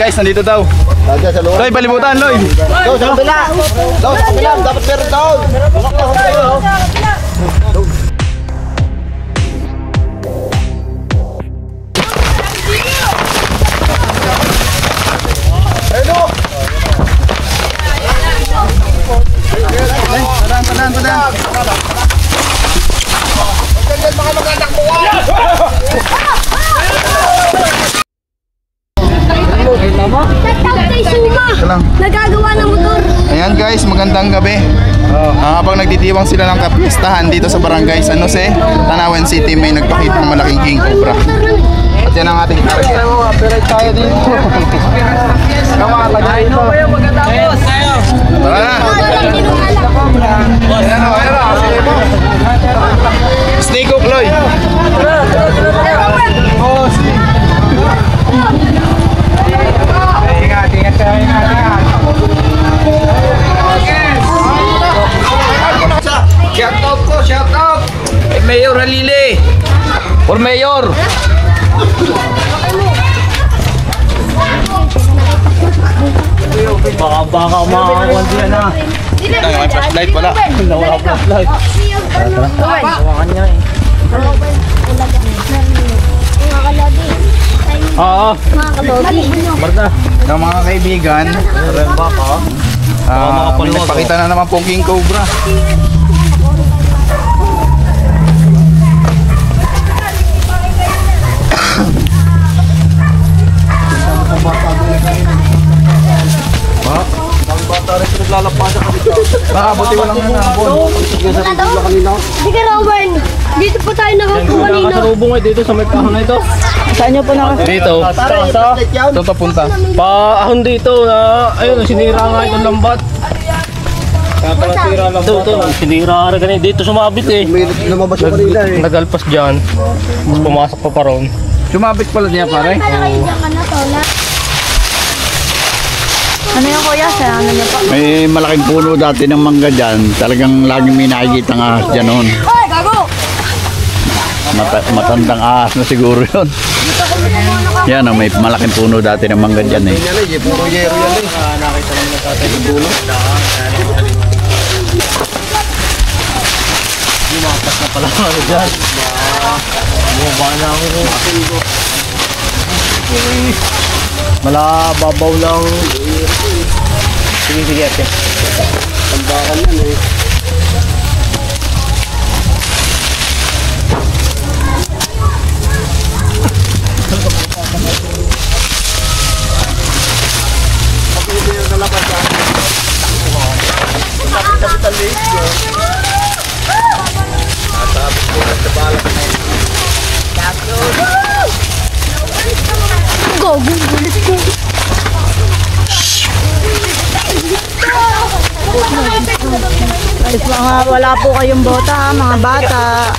guys, nandito daw. Loy, palibutan, Loy. Daw sa kabila. Daw sa kabila, dapat meron daw. Padaan. Nagagawa ng motor. Ayan guys, magandang gabi. Habang nagtitiwang sila ng kapistahan dito sa barangay San Jose, Tanawan City, may nagpakita ng malaking king cobra. At yan ang ating target. Tayo dito. Kamalagay ito. Tara na. Stay cook, Loy. Ingat. Shout out. Mayor Halili. For Mayor. Baka makakuha sila na. May flashlight pala. Wala flashlight. Hawakan niya eh. Oo. Marta. Ng mga kaibigan, may nagpakita na naman pong king cobra. Buti walang nanabon. Hindi ka Roman. Dito po tayo nakakuha nino. Nakasalubong ay dito sa may kahon na ito. Saan nyo po nakasalubong? Dito. Ito papunta. Paahon dito na, ayun, sinira nga itong lambat. Ito, sinira nga rin dito sumabit eh. Nagalpas dyan. Pumasok pa ron. Sumabit pala niya pare. Ano yung kuya? Ano niyo po? May malaking puno dati ng mangga dyan. Talagang laging may nakikita ng ahas dyan noon. Oy, gago! Matandang ahas na siguro yun. Yan, may malaking puno dati ng mangga dyan eh. Puro yero yan eh. Nakita lang na tatay yung dulo. Lumapas na pala ano dyan. Bumaba na ako. Malababaw lang. Sige, ate. Tambakan yan eh. Guys, wala po kayong bota ha, mga bata.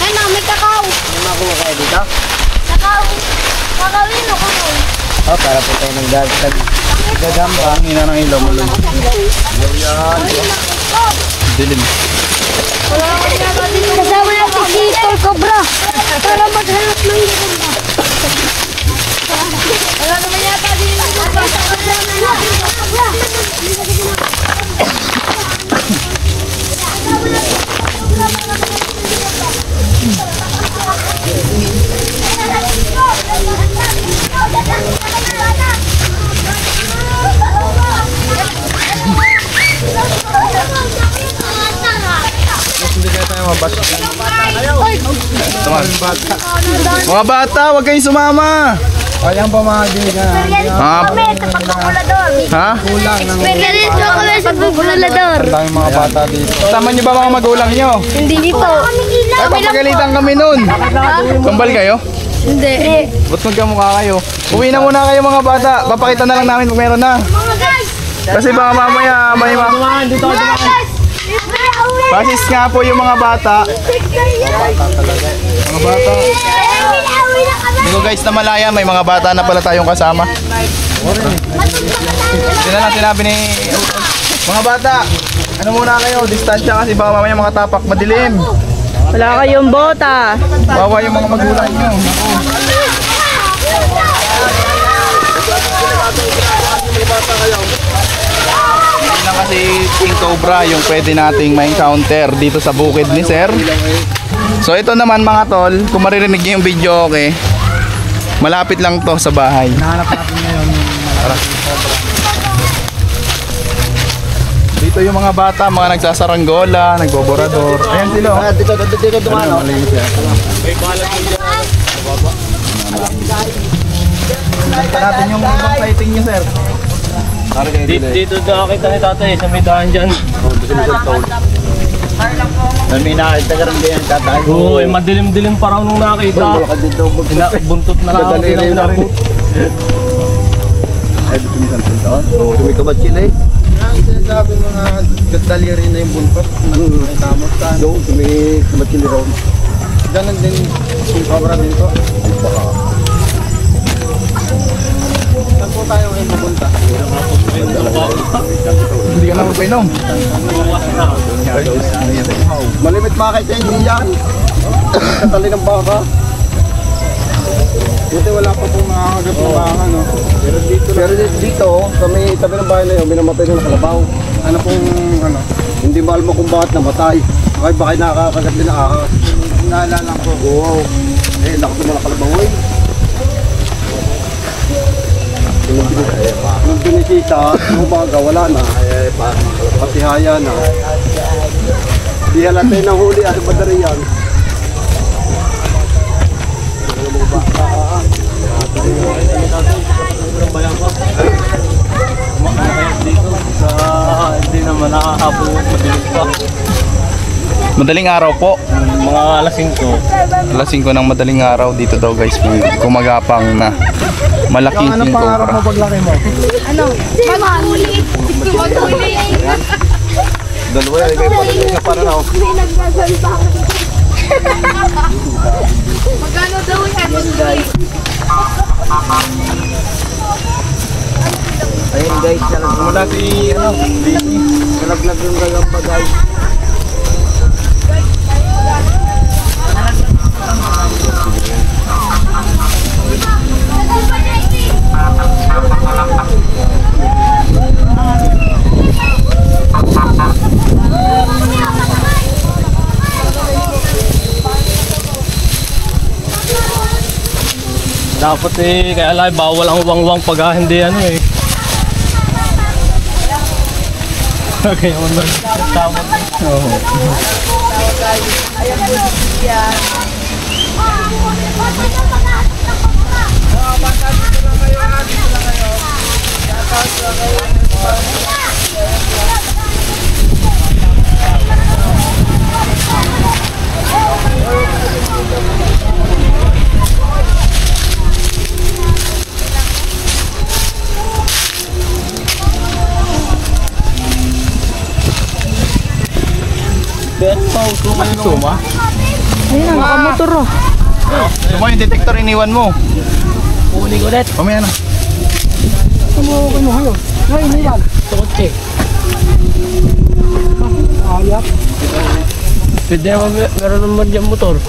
Ano, may kakao. Ano makuha kayo dito? Kakao. Kakawin o kakao. Oh, para po tayo ng gagamba. Ang ina ng ilaw mo lang. Dilim. Kasama natin si Tor Cobra. Para maghanap ng gagamba. Wala naman yata din yung gagamba. Mga bata, huwag kayong sumama. Experience kami sa pagkukulador. Ha? Experience kami sa pagkukulador. Tama niyo ba mga magulang niyo? Hindi po. Ay, papagalitan kami nun. Kambal kayo? Hindi. Ba't magkamukha kayo? Uwi na muna kayo mga bata. Papakita na lang namin kung meron na. Mga guys! Kasi baka mamaya may Mga guys! Pasis nga po yung mga bata. Mga bata. Dito guys na malaya, may mga bata na pala tayong kasama. Hindi na lang sinabi ni... Mga bata, ano muna kayo? Distansya kasi baka mamaya mga tapak madilim. Wala kayong bota. Bawa yung mga magulang nyo. Hindi lang kasi King Cobra yung pwede nating ma-encounter dito sa bukid ni Sir. So ito naman mga tol, kung maririnig nyo yung video okay, malapit lang to sa bahay. Nahanap natin ngayon yung dito yung mga bata, mga nagsasaranggola, nagboborador. Ayan sila. Oh. Dito dumano. Punta natin yung ibang sighting niyo, Sir. Dito nakakita ni tatay sa may daan dyan. May nakita ka rin ganyan tatay. Oo, madilim-dilim pa raw nung nakita. Buntot na lang ako pinabot. Ay, tumisan punta. Oo, tumikabat sila eh. Sinasabi mga daliri na yung buntot. May tamos ka. Yung tumikabat sila ron. Ganon din yung cobra dito. Saan po tayo ngayon pupunta? Hindi ka na magpainom. Malimit makakit yan, hindi yan. Katali ng baka. Buti wala pa pong makakagat na baka, no? Pero dito, kami tabi ng bahay na yun, minamatay ng kalabaw. Ano pong, ano? Hindi mahal mo kung bakit namatay. Kahit baka nakakagat din ang ahas. Naalala ko. Oo. Eh, nakita mo na kalabaw eh. Nung binisita, umaga, wala na. Patihaya na. Di halatay ng huli, ano ba na rin yan? Hindi naman nakakapon, madilim pa. Madaling araw po. Mga alas 5. Alas 5 ng madaling araw dito daw guys. May kumagapang na malaking king cobra. paglaki mo? Ano? Magmuli. Magmuli. Dalawa yan, may pagkakas ka para na. May nagsasalpa. Magkano daw yan? Ayun guys, Mula si, ano, nalaglag yung gagamba guys. Dapat eh, kaya lang bawal ang wangwang pag hindi ano eh. Kaya mo na tamot. Suma. Ayun na, nakamotor oh. Suma yung detector iniwan mo. Kunin ko ulit. Pamaya na. Kotse. Pwede naman, meron naman dyan motor.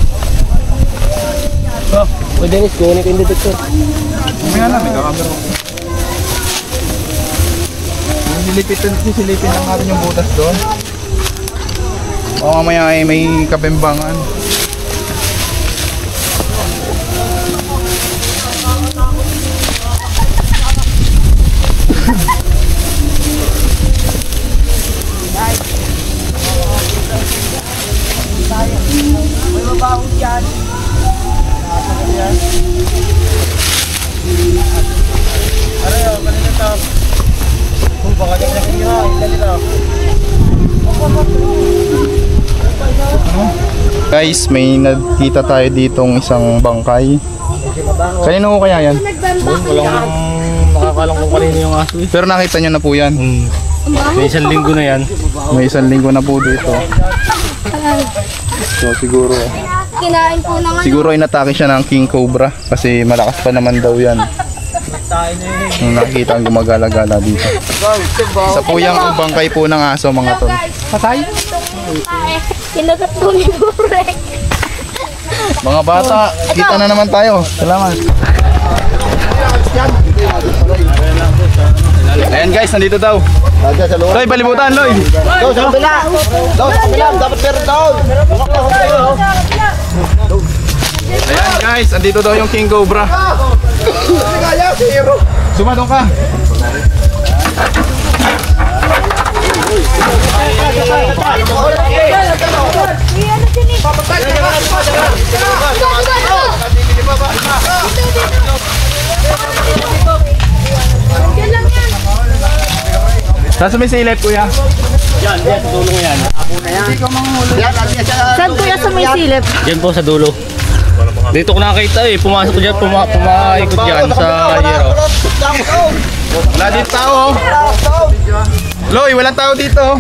Oh, pwede nis, kunin ko yung detector. Pamaya na, may kakamera. Silipin lang natin yung butas doon. O mamaya ay may kabembangan. Guys, may nakita tayo ditong isang bangkay. Kanino ko kaya yan? Walang nakakalang kung kanino yung aso eh. Pero nakita nyo na po yan. May isang linggo na yan. May 1 linggo na po dito. So siguro Kinain po naman. siguro inatake siya ng King Cobra kasi malakas pa naman daw yan. Nung nakikita ang gumagala-gala dito. Isa po yung bangkay po ng aso mga tol. Patay? Kinagat po ni Burek. Mga bata, kita na naman tayo. Salamat. Ayan guys, nandito daw. Loy, balibutan, Loy. Daw sa kabila. Daw sa kabila. Dapat meron daw. Ayan guys, nandito daw yung King Cobra. Sumadong ka. Saan sumisilip, kuya? Yan, sa dulo yan. Saan kuya sa may silip? Yan po sa dulo. Dito ko nakakita eh, pumasok dyan, pumaikot dyan sa yero. Wala dito tao. Loy, walang tao dito.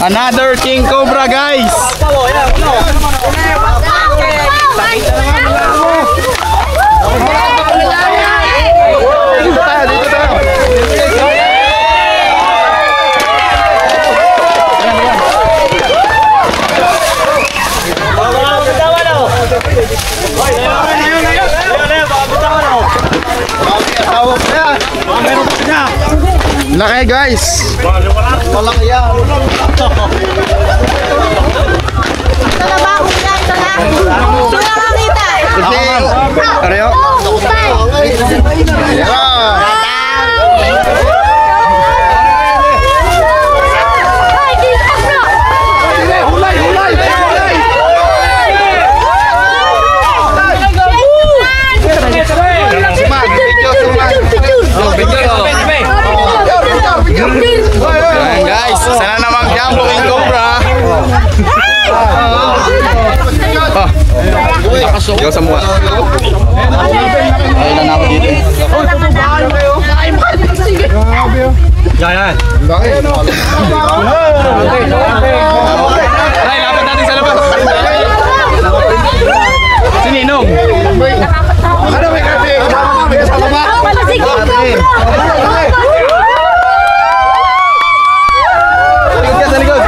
Another King Cobra, guys. Dito tayo, dito tayo. Laki, guys. Malaki yan. Ito na ba? Kuya, ito na. Ito na nakita. Areo. Ayan guys, sana namang jumbo King Cobra. Yo sa mua. Ayun na ako dito. Yan. Ay, lapit natin sa labas. Sininong? Ano may kasi? Sa baba. Sa likod.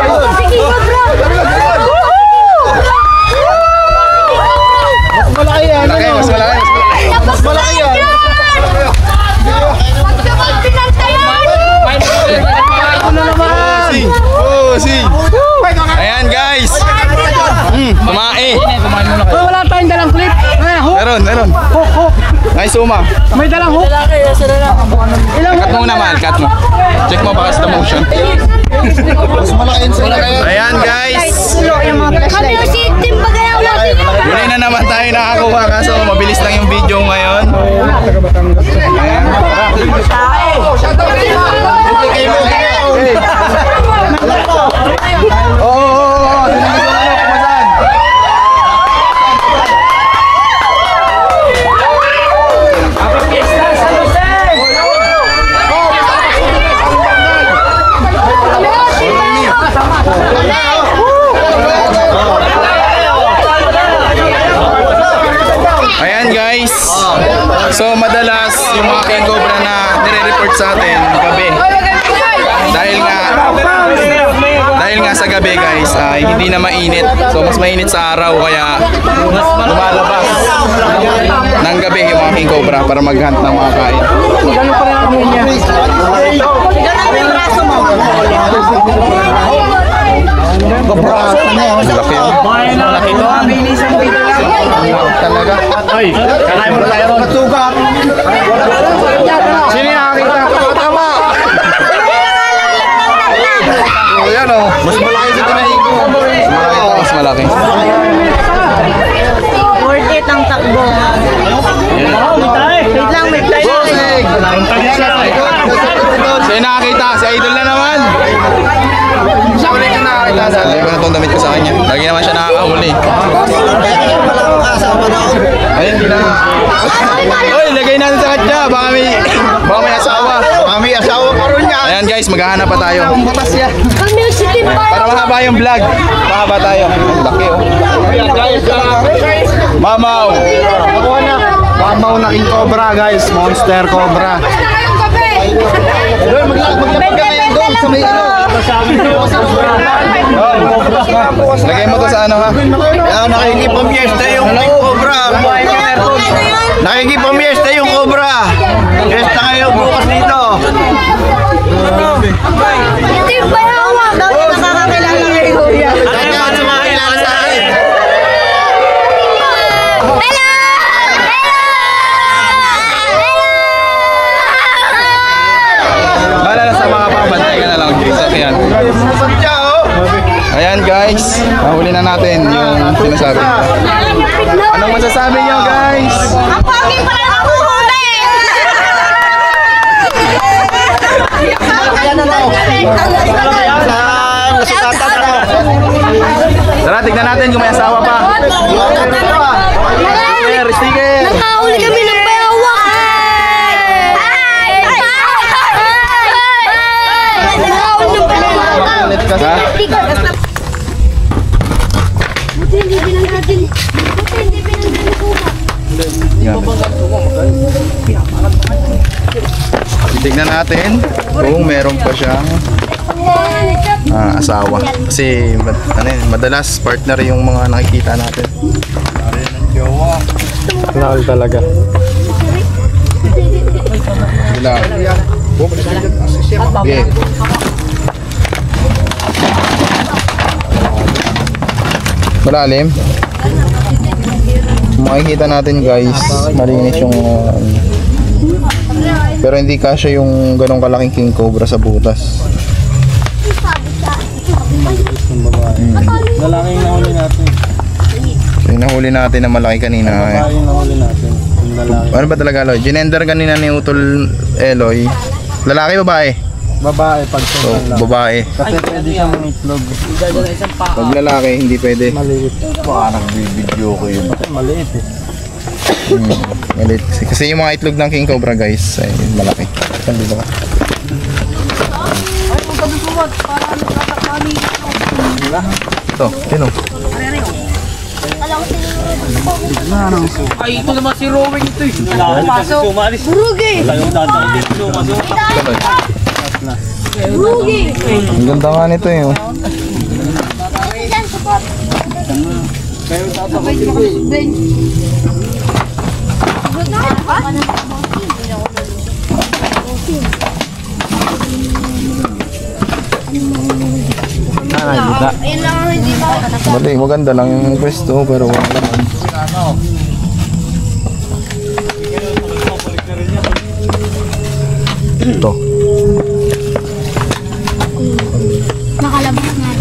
Tumae. Oh, wala tayong dalang clip. Hook. Meron. Hook. Ay, suma. May dalang hook. Cut mo muna, mahal. Cut mo. Check mo baka slow motion. Ayan, guys. Kami yung si Tim Bagayaw natin. Huli na naman tayo nakakuha kaso mabilis lang yung video ngayon. Ayan. Oo. Ayan guys. So madalas yung mga king cobra na nire-report sa atin gabi. Dahil nga sa gabi guys ay hindi na mainit. So mas mainit sa araw kaya lumalabas ng gabi yung mga king cobra para mag-hunt ng mga kain. Laki yun. Talaga. Ay, kakain mo na tayo ron. Sino yung nakakita? Tama! Oh, yan o. Mas malaki sa tinahigo. Mas malaki. Worth it ang takbo. Wait lang, may tayo. Sino nakakita? Si Idol na naman. Huli ka nakakita sa akin. Lagi ko na itong damit ko sa kanya. Lagi naman siya nakakahuli. Ayun, hindi na. Uy, lagay natin sa kanya. Baka may asawa. Baka may asawa pa rin niya. Ayan guys, maghahanap pa tayo. Kami yung si Tim Bagayaw. Para mahaba yung vlog. Mahaba tayo. Ang laki oh. Mamaw. Mamaw na king cobra guys. Monster cobra. Lagay mo to sa ano ha? Nakikipamiesta yung king cobra. Nakikipamiesta yung cobra. Fiesta kayo bukas dito. Tim Bagayaw. Nakakakilala kay Kuya. Bahala na sa mga pangabantay ka na lang. Ayan. Ayan guys, nahuli na natin yung sinasabi. Anong masasabi nyo guys? Ang pangin pala nakuhuli. Tara, tignan natin kung may asawa pa. Sticker! Nakahuli kami ng bayawak. Nakahuli ng bayawak. Ha? Buti hindi binanggadin. Buti hindi binanggadin ko ba? Tignan natin kung meron pa siyang asawa. Kasi madalas partner yung mga nakikita natin. Nakal talaga. Wala. Okay. Malalim. Makikita natin guys, malinis yung pero hindi kasya yung ganong kalaking king cobra sa butas. Lalaking nahuli natin. So yung nahuli natin na malaki kanina. Yung nahuli natin. Yung lalaki. Ano ba talaga Eloy? Ginender kanina ni Utol Eloy. Lalaki babae? Babae pag So, babae. Kasi pwede siyang itlog. Pag lalaki, hindi pwede. Maliit. Baka nagbibideo ko yun. Kasi maliit eh. Malit. Kasi yung mga itlog ng king cobra guys, ay malaki. Saan dito ka? Ito, sino? Ay, ito naman si Rowing ito eh. Pasok. Burugi. Burugi. Ang ganda nga nito eh. Oh. Ayun lang ang hindi ko. Mali, maganda lang yung pwesto pero wala naman. Ito. Nakalabas nga.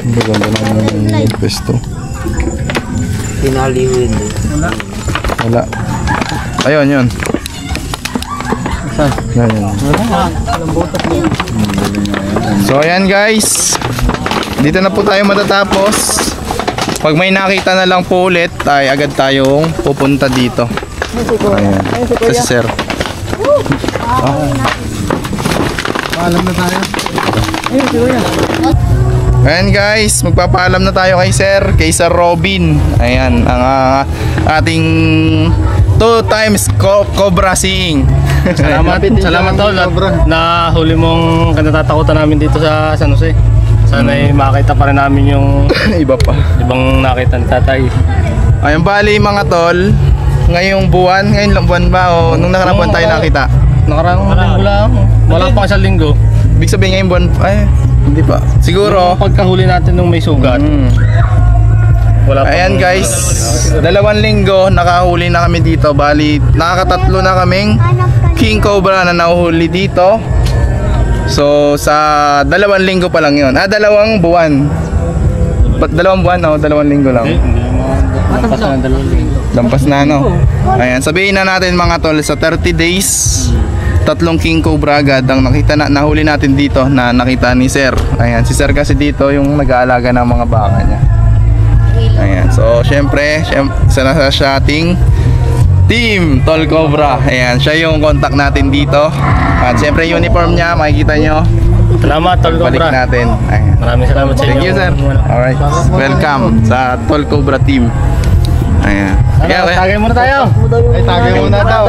Maganda lang yung pwesto. Pinaliwin. Wala. Ayun, yun. Yan, yun. So ayan guys, dito na po tayo matatapos. Pag may nakita na lang po ulit ay agad tayong pupunta dito. Ayan. Si sir. Paalam na tayo. Ayan guys, magpapaalam na tayo kay Sir Robin. Ayan, ang ating 2 times Cobra Seeing. Salamat tol at na huli mong kinatatakutan namin dito sa San Jose. Sana'y makita pa rin namin yung Iba pa. ibang nakita ni tatay. Ayan, bali mga tol, ngayong buwan lang buwan ba o nung nakarang buwan tayo nakita? Nakarang linggo lang. Wala pang isang linggo. Ibig sabihin ngayong buwan, ay, hindi pa. Siguro. Yung pagkahuli natin nung may sugat. Wala pang Ayan guys, 2 linggo nakahuli na kami dito. Bali, nakakatatlo na kaming King Cobra na nahuhuli dito. So sa 2 linggo pa lang yun. 2 buwan. 2 buwan o 2 linggo lang. Lampas na 2 linggo. Lampas na no. Ayan, sabihin na natin mga tol, sa 30 days 3 King Cobra agad ang nahuli natin dito na nakita ni Sir. Ayan, si Sir kasi dito yung nag-aalaga ng mga baka niya. Ayan, so syempre isa na sa ating team Tol Cobra. Ayan, siya yung contact natin dito. At syempre uniform niya, makikita nyo. Salamat tol Balik Cobra. natin. Ayan. Maraming salamat sa inyo. Thank you sir. Alright, welcome sa Tol Cobra team. Ayan. Ano, tagay muna tayo. Ay, tagay muna daw.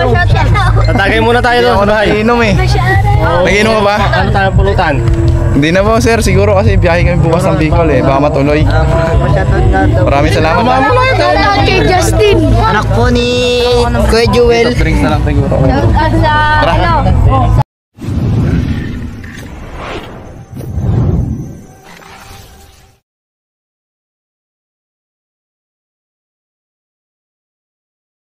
Tatagay muna tayo doon sa bahay. Nagiinom eh. Nagiinom ka ba? Ano tayo pulutan? Hindi na po sir, siguro kasi biyahe kami bukas ng Bicol eh. Baka matuloy. Maraming salamat. Shoutout kay Justin. Anak po ni Kuya Jewel. Drinks na lang siguro. Shoutout sa, ano,